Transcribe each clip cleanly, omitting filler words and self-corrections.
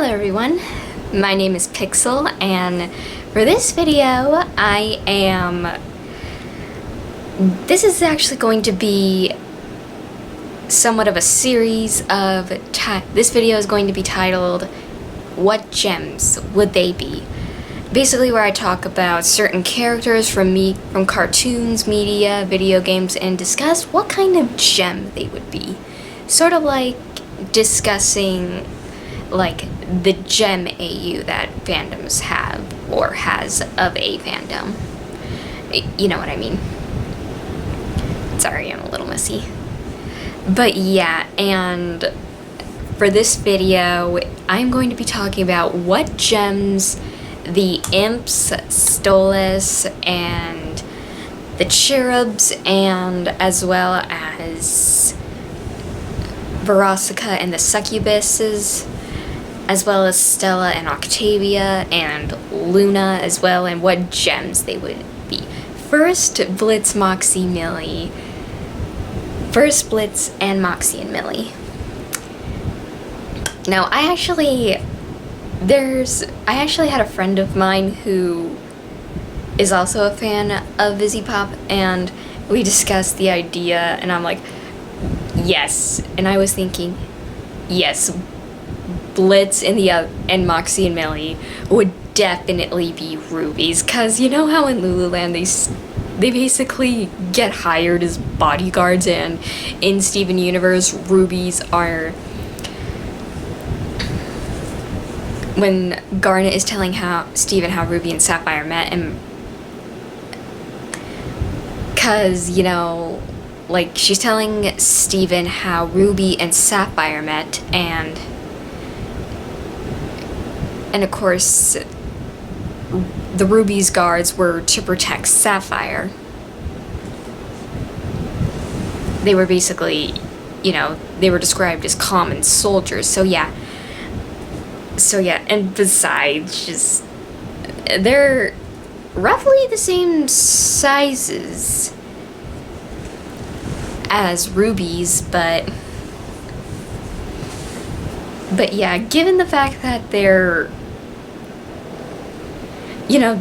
Hello everyone, my name is Pixel, and for this video this is actually going to be somewhat of a series of this video is going to be titled What Gems Would They Be? Basically where I talk about certain characters from cartoons, media, video games, and discuss what kind of gem they would be. Sort of like discussing like the gem AU that fandoms have or has of a fandom. You know what I mean. Sorry, I'm a little messy. But yeah, and for this video, I'm going to be talking about what gems the imps, stolas, and the cherubs, and as well as verosika and the succubuses, as well as Stella and Octavia and Luna as well, and what gems they would be. First, Blitz, Moxxie, Milie. First, Blitz and Moxxie and Milie. Now, I actually had a friend of mine who is also a fan of Vizzy-Pop, and we discussed the idea, and I'm like, yes. And I was thinking, yes, Blitz and Moxxie and Milie would definitely be rubies, cause you know how in Lululand they basically get hired as bodyguards, and in Steven Universe, rubies are, when Garnet is telling Steven how Ruby and Sapphire met, and cause you know, like she's telling Steven how Ruby and Sapphire met, and of course the Ruby's guards were to protect Sapphire. They were basically, you know, they were described as common soldiers, so yeah, and besides, just, they're roughly the same sizes as rubies, but yeah, given the fact that they're, you know,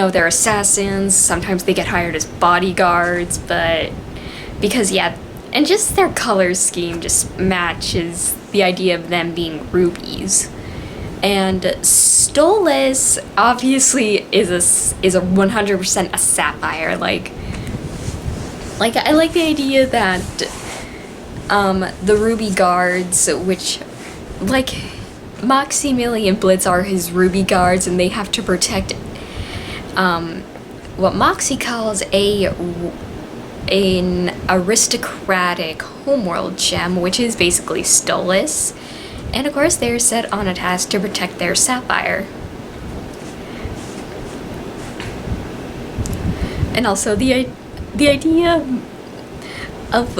they're assassins, sometimes they get hired as bodyguards, but because, yeah, and just their color scheme just matches the idea of them being rubies. And Stolas obviously is a 100% a sapphire. Like I like the idea that the Ruby guards, which like Moxxie, Milie, and Blitz are his Ruby guards, and they have to protect what Moxxie calls an aristocratic homeworld gem, which is basically Stolas. And of course, they're set on a task to protect their sapphire. And also the idea of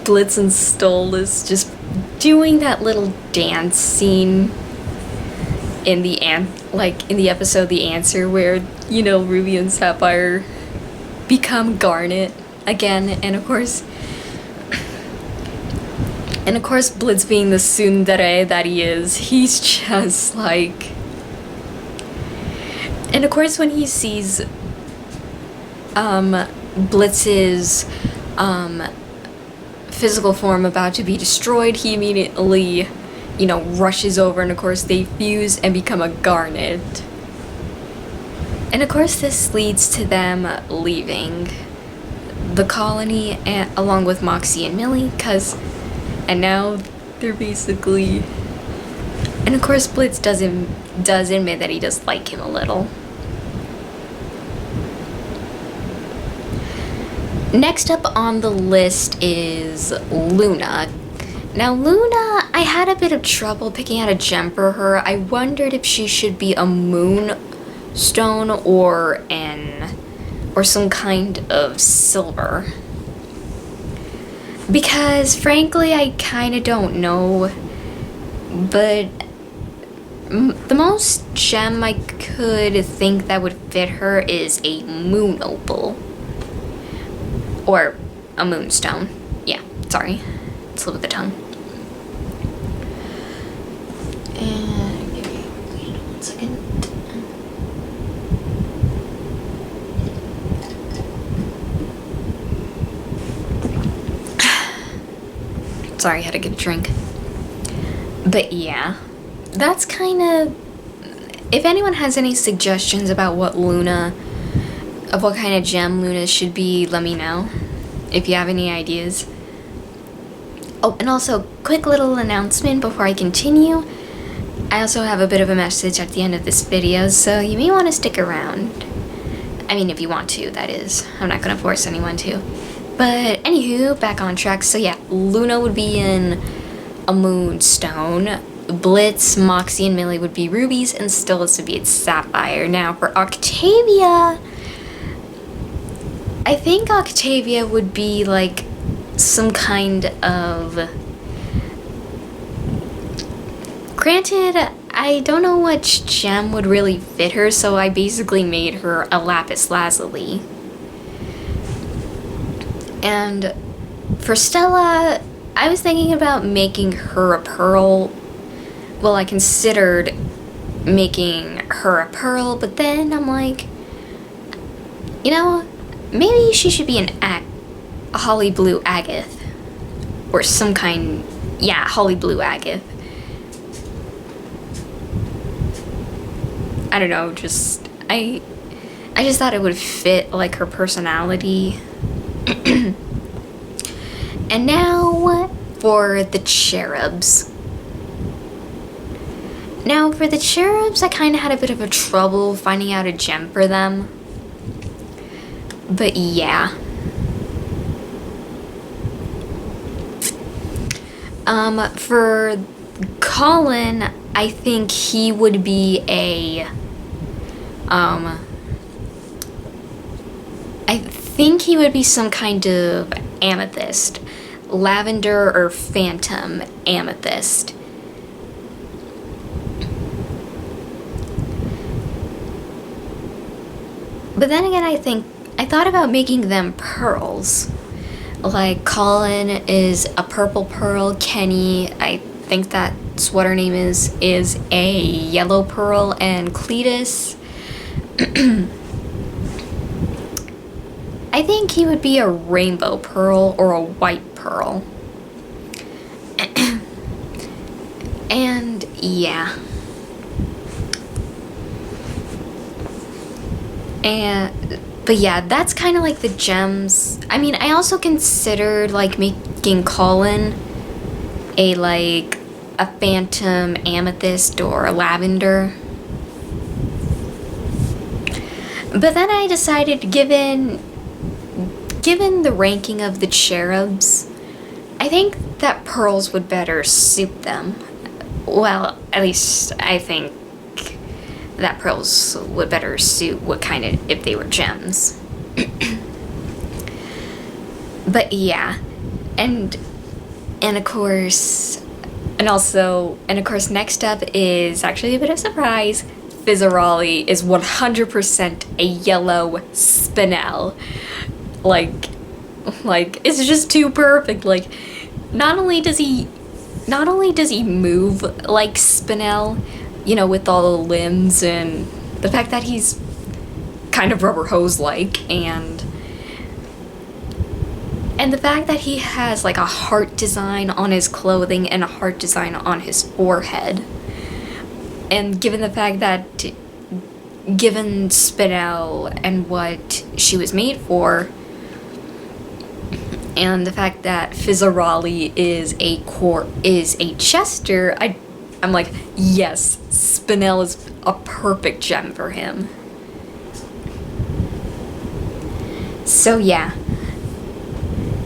Blitz and Stolas just doing that little dance scene in the episode The Answer, where, you know, Ruby and Sapphire become Garnet again, and of course Blitz, being the tsundere that he is, he's just like, and of course when he sees Blitz's physical form about to be destroyed, he immediately, you know, rushes over, and of course they fuse and become a Garnet. And of course this leads to them leaving the colony along with Moxxie and Milie, and now they're basically, and of course Blitz does admit that he does like him a little. Next up on the list is Luna. Now Luna, I had a bit of trouble picking out a gem for her. I wondered if she should be a moonstone or some kind of silver, because frankly I kind of don't know, but the most gem I could think that would fit her is a moon opal or a moonstone. Yeah, sorry, slip of the tongue. And give me 1 second. Sorry, I had to get a drink. But yeah, that's kind of... If anyone has any suggestions about what what kind of gem Luna should be, let me know. If you have any ideas. Oh, and also, quick little announcement before I continue. I also have a bit of a message at the end of this video, so you may want to stick around. I mean, if you want to, that is. I'm not going to force anyone to. But anywho, back on track. So yeah, Luna would be in a moonstone. Blitz, Moxxie, and Milie would be rubies, and stolas-sapphire. Now for Octavia, I think Octavia would be like some kind of... Granted, I don't know which gem would really fit her, so I basically made her a lapis lazuli. And for Stella, I was thinking about making her a pearl. Well, I considered making her a pearl, but then I'm like, you know, maybe she should be a holly blue agate. Or some kind, yeah, holly blue agate. I don't know, just, I just thought it would fit, like, her personality. And now for the cherubs. Now for the cherubs, I kind of had a bit of a trouble finding out a gem for them. But yeah. For Collin, I think he would be a, I think he would be some kind of amethyst. Lavender or phantom amethyst. But then again, I thought about making them pearls. Like, Collin is a purple pearl, Kenny, I think that's what her name is a yellow pearl, and Cletus, I think he would be a rainbow pearl or a white pearl. And yeah. But yeah, that's kind of like the gems. I mean, I also considered like making Collin a phantom amethyst or a lavender. But then I decided, given the ranking of the cherubs, I think that pearls would better suit them. Well, at least I think that pearls would better suit what kind of, if they were gems. But yeah, and of course next up is actually a bit of a surprise. Fizzarolli is 100% a yellow spinel. Like it's just too perfect. Like, not only does he move like spinel, you know, with all the limbs and the fact that he's kind of rubber hose-like, and the fact that he has like a heart design on his clothing and a heart design on his forehead. And given the fact that, given Spinel and what she was made for, and the fact that Fizzarolli is a Chester, I'm like, yes, Spinel is a perfect gem for him. So yeah.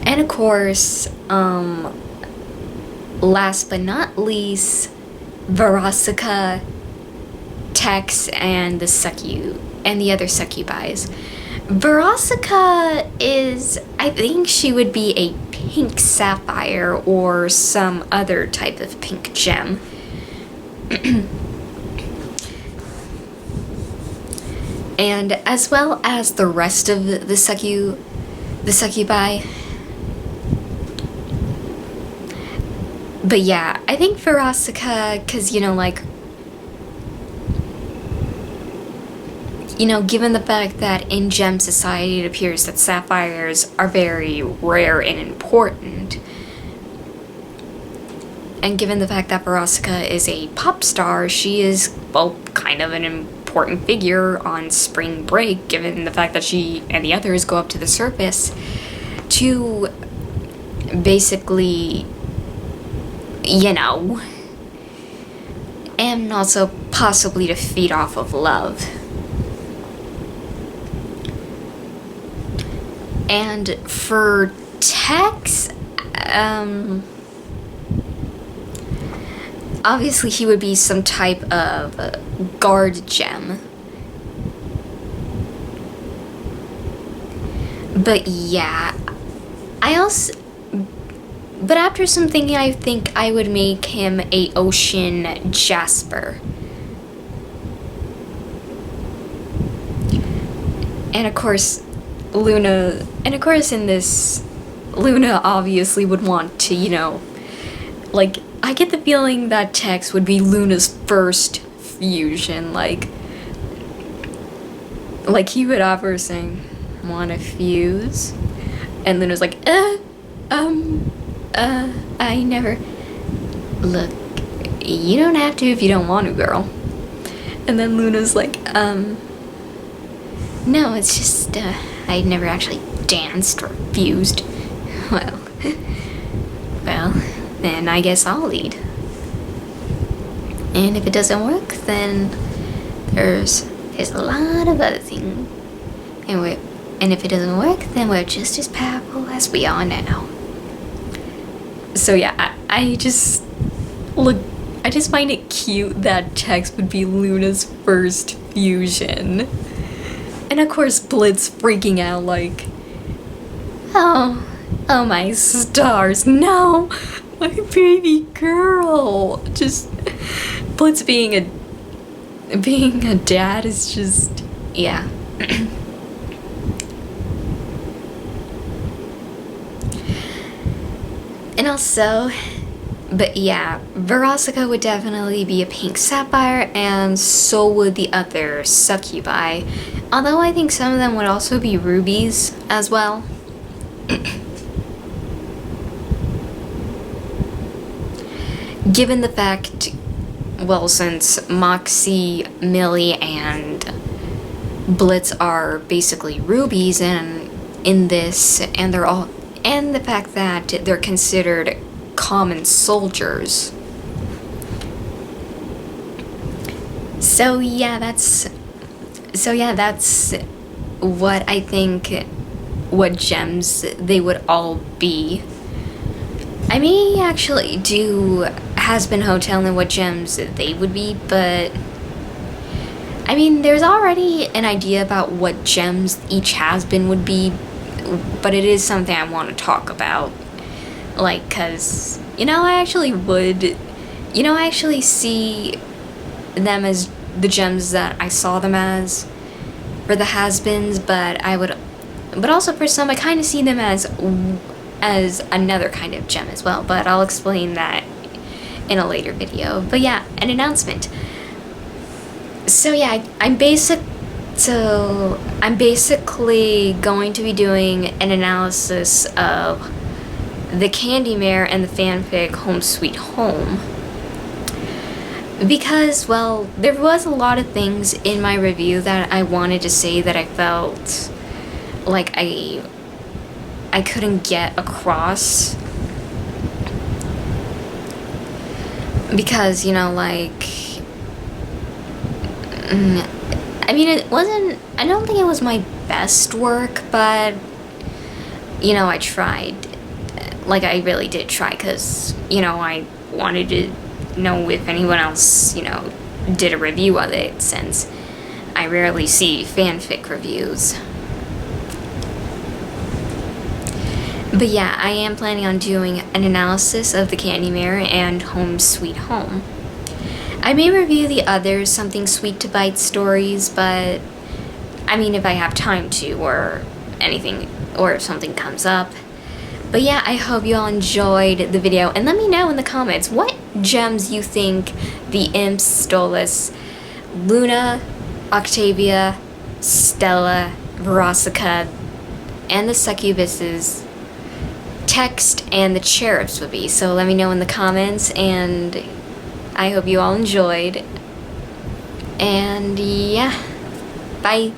And of course, last but not least, Verosika, Tex, and the other succubis. Verosika is, I think she would be a pink sapphire or some other type of pink gem. And as well as the rest of the succubi. But yeah, I think Verosika, because, you know, like, you know, given the fact that in gem society it appears that sapphires are very rare and important, and given the fact that Verosika is a pop star, she is, well, kind of an important figure on spring break, given the fact that she and the others go up to the surface to basically, you know, and also possibly to feed off of love. And for Tex, obviously he would be some type of guard gem. But yeah, but after some thinking, I think I would make him a ocean jasper. And of course, in this, Luna obviously would want to, you know, like, I get the feeling that Tex would be Luna's first fusion, like he would offer saying, "Wanna fuse?" And Luna's like, I never. Look, you don't have to if you don't want to, girl. And then Luna's like, no, it's just, I'd never actually danced or fused. Well, then I guess I'll lead. And if it doesn't work, then there's a lot of other things. And if it doesn't work, then we're just as powerful as we are now. So yeah, I just find it cute that Tex would be Luna's first fusion. And of course Blitz freaking out like, oh my stars, no, my baby girl. Just Blitz being a dad is just, yeah. And also, but yeah, Verosika would definitely be a pink sapphire, and so would the other succubi. Although I think some of them would also be rubies as well. Given the fact, well, since Moxxie, Milie, and Blitz are basically rubies in this, and they're all, and the fact that they're considered common soldiers. So yeah, that's what I think, what gems they would all be. I may actually do Has-Been Hotel and what gems they would be, but I mean, there's already an idea about what gems each has-been would be, but it is something I want to talk about. Like, cause, I actually see them as the gems that I saw them as for the has-beens, but also for some, I kind of see them as another kind of gem as well, but I'll explain that in a later video. But yeah, an announcement. So yeah, I'm basically going to be doing an analysis of the Candy Mare and the fanfic Home Sweet Home. Because, well, there was a lot of things in my review that I wanted to say that I felt like I couldn't get across. Because, I don't think it was my best work, but, I tried. Like, I really did try, because, I wanted to know if anyone else, did a review of it, since I rarely see fanfic reviews. But yeah, I am planning on doing an analysis of the Candy Mare and Home Sweet Home. I may review the other Something Sweet to Bite stories, but if I have time to, or anything, or if something comes up. But yeah, I hope you all enjoyed the video, and let me know in the comments what gems you think the imps, Stolas, Luna, Octavia, Stella, verosika, and the succubuses text and the cherubs would be. So let me know in the comments, and I hope you all enjoyed. And yeah, bye.